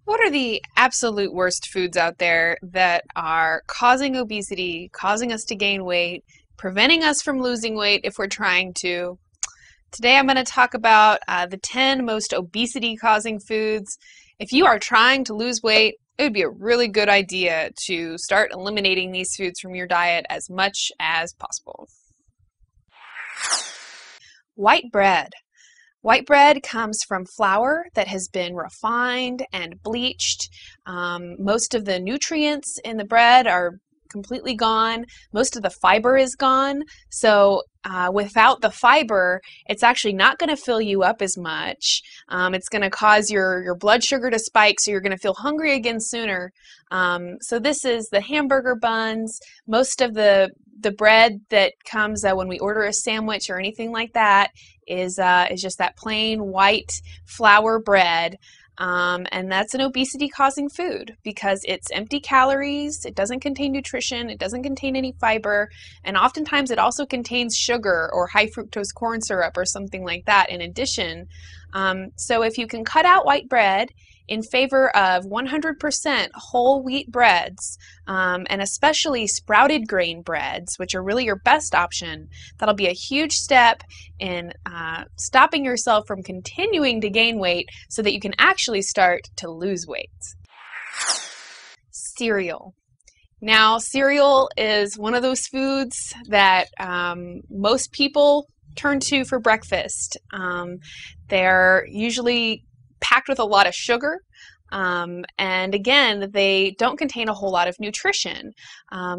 What are the absolute worst foods out there that are causing obesity, causing us to gain weight, preventing us from losing weight if we're trying to? Today I'm going to talk about the 10 most obesity causing foods. If you are trying to lose weight, it would be a really good idea to start eliminating these foods from your diet as much as possible. White bread. White bread comes from flour that has been refined and bleached. Most of the nutrients in the bread are completely gone. Most of the fiber is gone. So without the fiber, it's actually not going to fill you up as much. It's going to cause your blood sugar to spike, so you're going to feel hungry again sooner. So this is the hamburger buns. Most of the bread that comes when we order a sandwich or anything like that is just that plain white flour bread. And that's an obesity-causing food because it's empty calories, it doesn't contain nutrition, it doesn't contain any fiber, and oftentimes it also contains sugar or high fructose corn syrup or something like that in addition. So if you can cut out white bread in favor of 100% whole wheat breads, and especially sprouted grain breads, which are really your best option, that'll be a huge step in stopping yourself from continuing to gain weight so that you can actually start to lose weight. Cereal. Now, cereal is one of those foods that most people turn to for breakfast. They're usually packed with a lot of sugar. And again, they don't contain a whole lot of nutrition.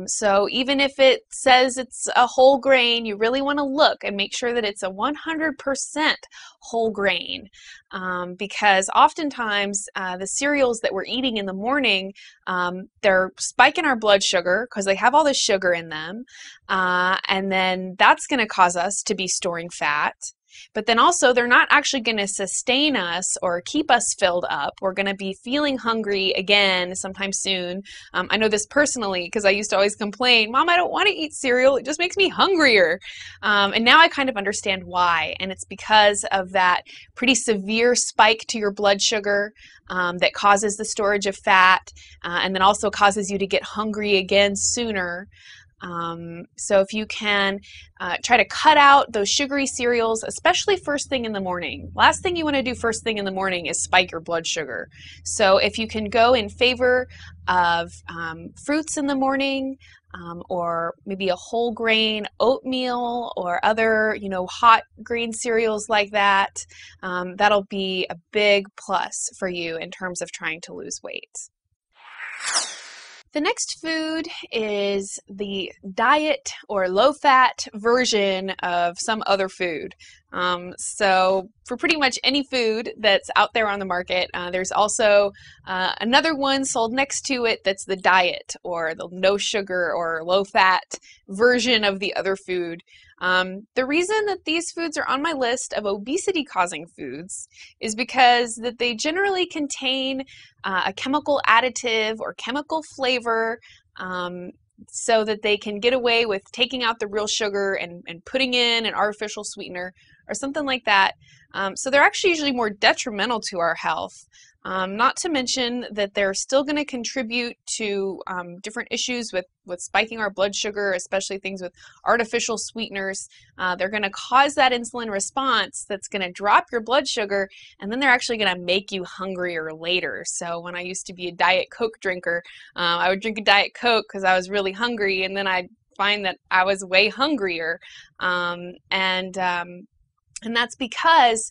So even if it says it's a whole grain, you really want to look and make sure that it's a 100% whole grain. Because oftentimes the cereals that we're eating in the morning, they're spiking our blood sugar because they have all this sugar in them. And then that's going to cause us to be storing fat. But then also, they're not actually going to sustain us or keep us filled up. We're going to be feeling hungry again sometime soon. I know this personally because I used to always complain, Mom, I don't want to eat cereal. It just makes me hungrier. And now I kind of understand why. And it's because of that pretty severe spike to your blood sugar that causes the storage of fat and then also causes you to get hungry again sooner. So if you can try to cut out those sugary cereals, especially first thing in the morning. Last thing you want to do first thing in the morning is spike your blood sugar. So if you can go in favor of fruits in the morning, or maybe a whole grain oatmeal or other, hot grain cereals like that, that'll be a big plus for you in terms of trying to lose weight. The next food is the diet or low-fat version of some other food. So for pretty much any food that's out there on the market, there's also another one sold next to it that's the diet or the no sugar or low-fat version of the other food. The reason that these foods are on my list of obesity-causing foods is because that they generally contain a chemical additive or chemical flavor so that they can get away with taking out the real sugar and putting in an artificial sweetener or something like that. So they're actually usually more detrimental to our health. Not to mention that they're still going to contribute to different issues with spiking our blood sugar, especially things with artificial sweeteners. They're going to cause that insulin response that's going to drop your blood sugar, and then they're actually going to make you hungrier later. So when I used to be a Diet Coke drinker, I would drink a Diet Coke because I was really hungry, and then I'd find that I was way hungrier. And that's because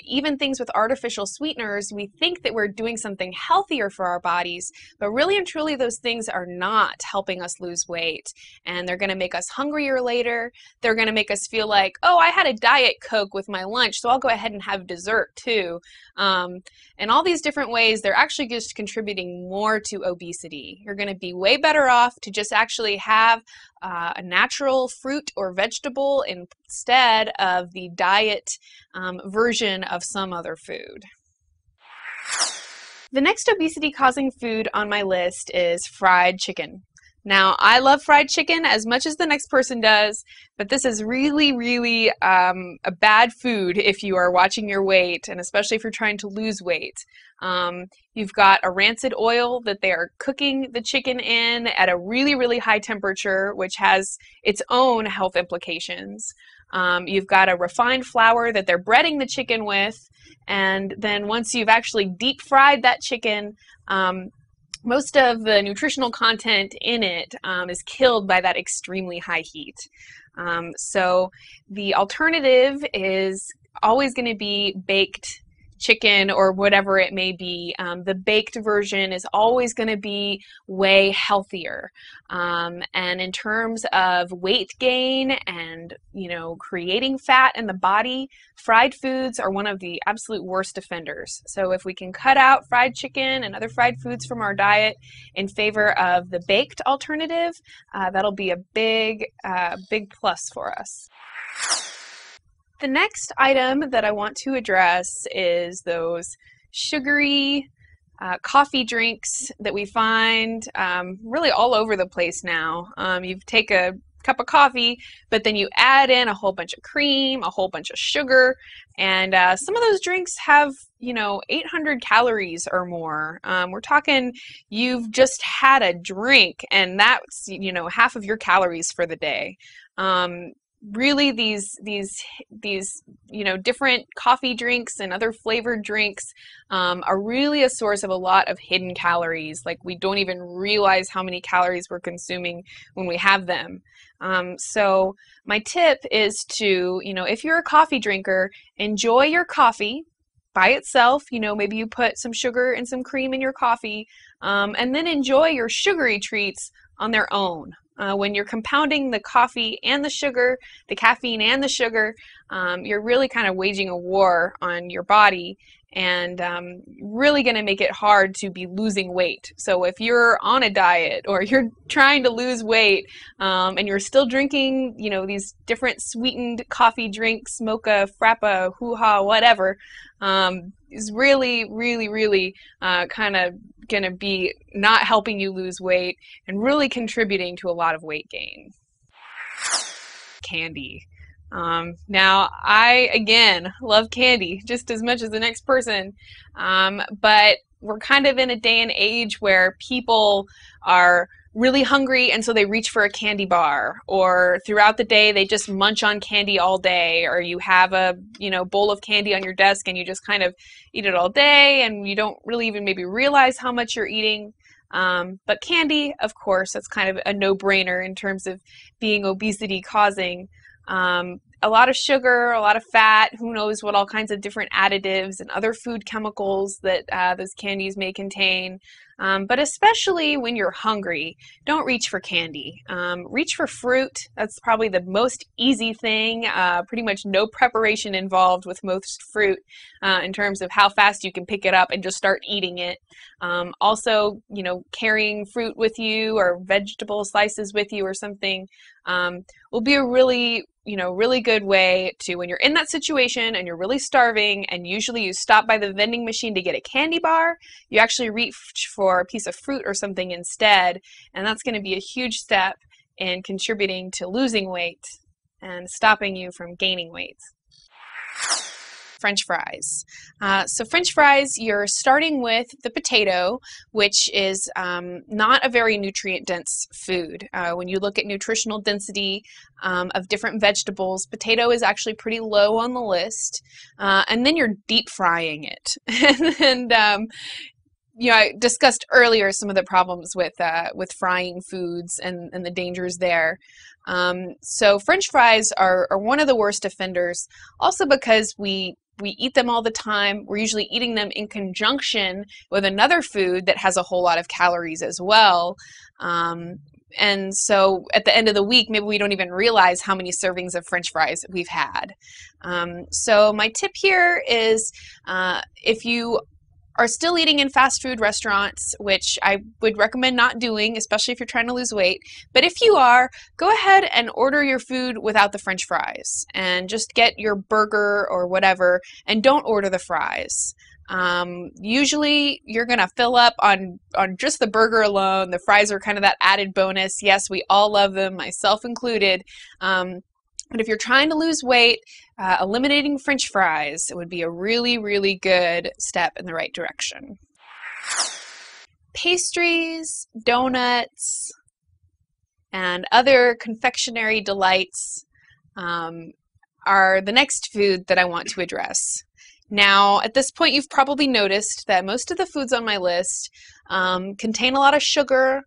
even things with artificial sweeteners, we think that we're doing something healthier for our bodies, but really and truly those things are not helping us lose weight. And they're going to make us hungrier later. They're going to make us feel like, oh, I had a Diet Coke with my lunch, so I'll go ahead and have dessert too. And all these different ways, they're actually just contributing more to obesity. You're going to be way better off to just actually have a natural fruit or vegetable instead of the diet version of some other food. The next obesity-causing food on my list is fried chicken. Now, I love fried chicken as much as the next person does, but this is really, really a bad food if you are watching your weight, and especially if you're trying to lose weight. You've got a rancid oil that they are cooking the chicken in at a really, really high temperature, which has its own health implications. You've got a refined flour that they're breading the chicken with, and then once you've actually deep fried that chicken, most of the nutritional content in it is killed by that extremely high heat. So the alternative is always going to be baked chicken or whatever it may be. The baked version is always going to be way healthier. And in terms of weight gain and, creating fat in the body, fried foods are one of the absolute worst offenders. So if we can cut out fried chicken and other fried foods from our diet in favor of the baked alternative, that'll be a big plus for us. The next item that I want to address is those sugary coffee drinks that we find really all over the place now. You take a cup of coffee, but then you add in a whole bunch of cream, a whole bunch of sugar, and some of those drinks have 800 calories or more. We're talking you've just had a drink, and that's half of your calories for the day. Really, these different coffee drinks and other flavored drinks are really a source of a lot of hidden calories. Like, we don't even realize how many calories we're consuming when we have them. So my tip is to, if you're a coffee drinker, enjoy your coffee by itself. Maybe you put some sugar and some cream in your coffee, and then enjoy your sugary treats on their own. When you're compounding the coffee and the sugar, the caffeine and the sugar, you're really kind of waging a war on your body, and really going to make it hard to be losing weight. So if you're on a diet or you're trying to lose weight and you're still drinking, these different sweetened coffee drinks, mocha, frappa, hoo-ha, whatever, is really, really, really kind of going to be not helping you lose weight and really contributing to a lot of weight gain. Candy. Now, I, again, love candy just as much as the next person, but we're kind of in a day and age where people are really hungry, and so they reach for a candy bar, or throughout the day they just munch on candy all day, or you have a bowl of candy on your desk and you just kind of eat it all day, and you don't really even maybe realize how much you're eating. But candy, of course, that's kind of a no-brainer in terms of being obesity causing. A lot of sugar, a lot of fat, who knows what all kinds of different additives and other food chemicals that those candies may contain. But especially when you're hungry, don't reach for candy. Reach for fruit. That's probably the most easy thing. Pretty much no preparation involved with most fruit in terms of how fast you can pick it up and just start eating it. Also, carrying fruit with you or vegetable slices with you or something will be a really good way to, when you're in that situation and you're really starving, and usually you stop by the vending machine to get a candy bar, you actually reach for a piece of fruit or something instead, and that's going to be a huge step in contributing to losing weight and stopping you from gaining weight. French fries. So French fries, you're starting with the potato, which is not a very nutrient-dense food. When you look at nutritional density of different vegetables, potato is actually pretty low on the list. And then you're deep frying it. And I discussed earlier some of the problems with frying foods and the dangers there. So French fries are one of the worst offenders, also because we eat them all the time. We're usually eating them in conjunction with another food that has a whole lot of calories as well. And so at the end of the week, maybe we don't even realize how many servings of French fries we've had. So my tip here is if you are still eating in fast food restaurants, which I would recommend not doing, especially if you're trying to lose weight. But if you are, go ahead and order your food without the French fries and just get your burger or whatever, and don't order the fries. Usually you're going to fill up on just the burger alone. The fries are kind of that added bonus. Yes, we all love them, myself included. But if you're trying to lose weight, eliminating French fries would be a really, really good step in the right direction. Pastries, donuts, and other confectionery delights are the next food that I want to address. Now, at this point, you've probably noticed that most of the foods on my list contain a lot of sugar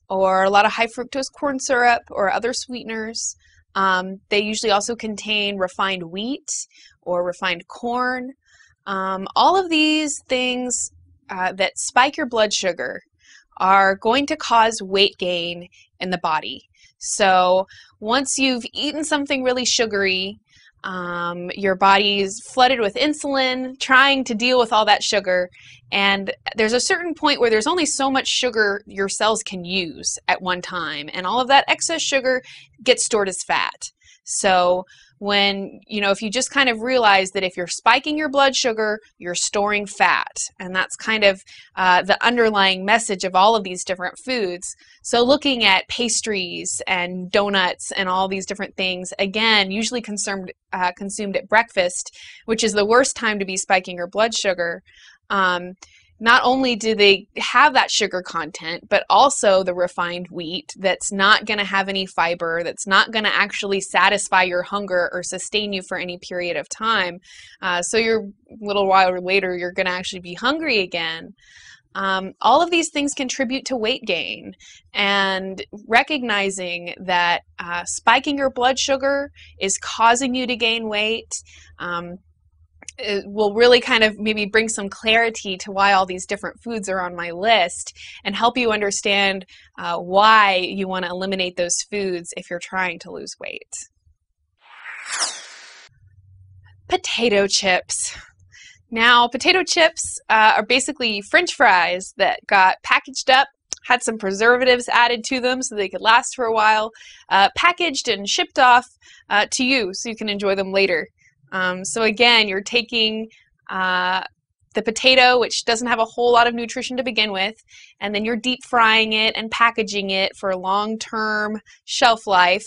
or a lot of high fructose corn syrup or other sweeteners. They usually also contain refined wheat or refined corn. All of these things that spike your blood sugar are going to cause weight gain in the body. So once you've eaten something really sugary, your body's flooded with insulin, trying to deal with all that sugar, and there's a certain point where there's only so much sugar your cells can use at one time, and all of that excess sugar gets stored as fat. So when, if you just kind of realize that if you're spiking your blood sugar, you're storing fat, and that's kind of the underlying message of all of these different foods. So looking at pastries and donuts and all these different things, again, usually consumed at breakfast, which is the worst time to be spiking your blood sugar. Not only do they have that sugar content, but also the refined wheat that's not going to have any fiber, that's not going to actually satisfy your hunger or sustain you for any period of time. So a little while later, you're going to actually be hungry again. All of these things contribute to weight gain, and recognizing that spiking your blood sugar is causing you to gain weight, it will really kind of maybe bring some clarity to why all these different foods are on my list and help you understand why you want to eliminate those foods if you're trying to lose weight. Potato chips. Now, potato chips are basically French fries that got packaged up, had some preservatives added to them so they could last for a while, packaged and shipped off to you so you can enjoy them later. So again, you're taking the potato, which doesn't have a whole lot of nutrition to begin with, and then you're deep frying it and packaging it for a long-term shelf life.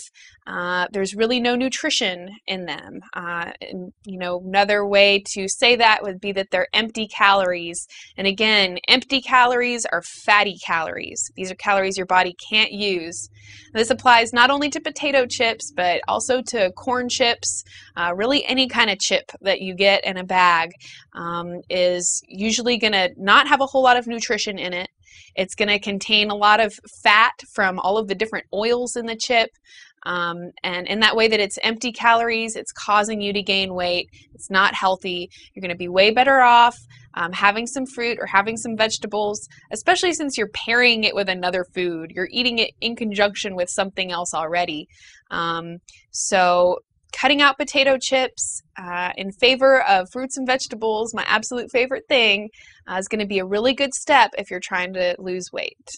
There's really no nutrition in them. And, another way to say that would be that they're empty calories. And again, empty calories are fatty calories. These are calories your body can't use. This applies not only to potato chips, but also to corn chips. Really any kind of chip that you get in a bag is usually going to not have a whole lot of nutrition in it. It's going to contain a lot of fat from all of the different oils in the chip. And in that way that it's empty calories, it's causing you to gain weight. It's not healthy. You're going to be way better off having some fruit or having some vegetables, especially since you're pairing it with another food. You're eating it in conjunction with something else already. So cutting out potato chips in favor of fruits and vegetables, my absolute favorite thing, is going to be a really good step if you're trying to lose weight.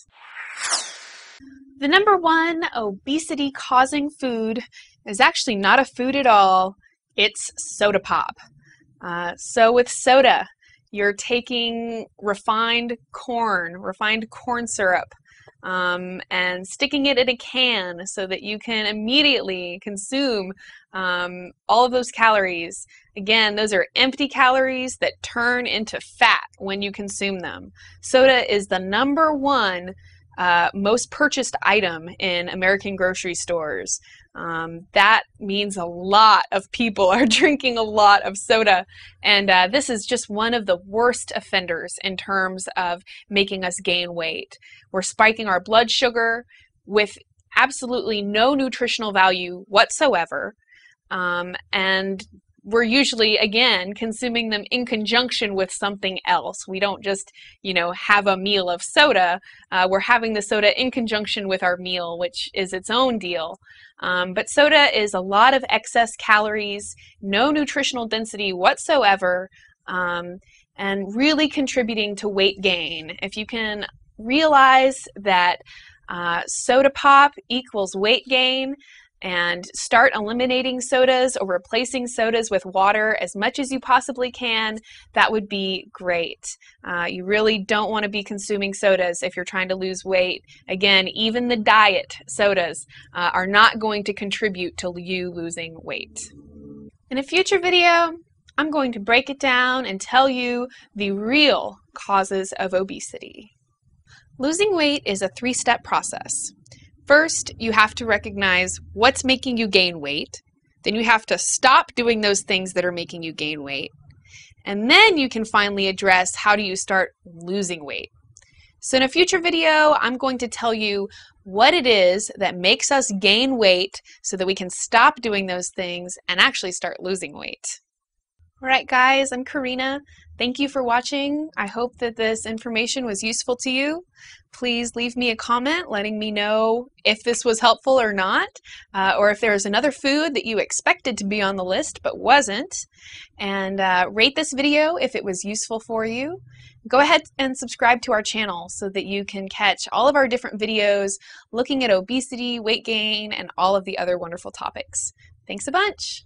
The number one obesity-causing food is actually not a food at all. It's soda pop. So with soda, you're taking refined corn syrup, and sticking it in a can so that you can immediately consume all of those calories. Again, those are empty calories that turn into fat when you consume them. Soda is the number one most purchased item in American grocery stores. That means a lot of people are drinking a lot of soda, and this is just one of the worst offenders in terms of making us gain weight. We're spiking our blood sugar with absolutely no nutritional value whatsoever, and we're usually, again, consuming them in conjunction with something else. We don't just, have a meal of soda. We're having the soda in conjunction with our meal, which is its own deal. But soda is a lot of excess calories, no nutritional density whatsoever, and really contributing to weight gain. If you can realize that soda pop equals weight gain, and start eliminating sodas or replacing sodas with water as much as you possibly can, that would be great. You really don't want to be consuming sodas if you're trying to lose weight. Again, even the diet sodas are not going to contribute to you losing weight. In a future video, I'm going to break it down and tell you the real causes of obesity. Losing weight is a three-step process. First, you have to recognize what's making you gain weight. Then you have to stop doing those things that are making you gain weight. And then you can finally address how do you start losing weight. So in a future video, I'm going to tell you what it is that makes us gain weight so that we can stop doing those things and actually start losing weight. All right, guys, I'm Karina. Thank you for watching. I hope that this information was useful to you. Please leave me a comment letting me know if this was helpful or not, or if there's another food that you expected to be on the list but wasn't. And rate this video if it was useful for you. Go ahead and subscribe to our channel so that you can catch all of our different videos looking at obesity, weight gain, and all of the other wonderful topics. Thanks a bunch.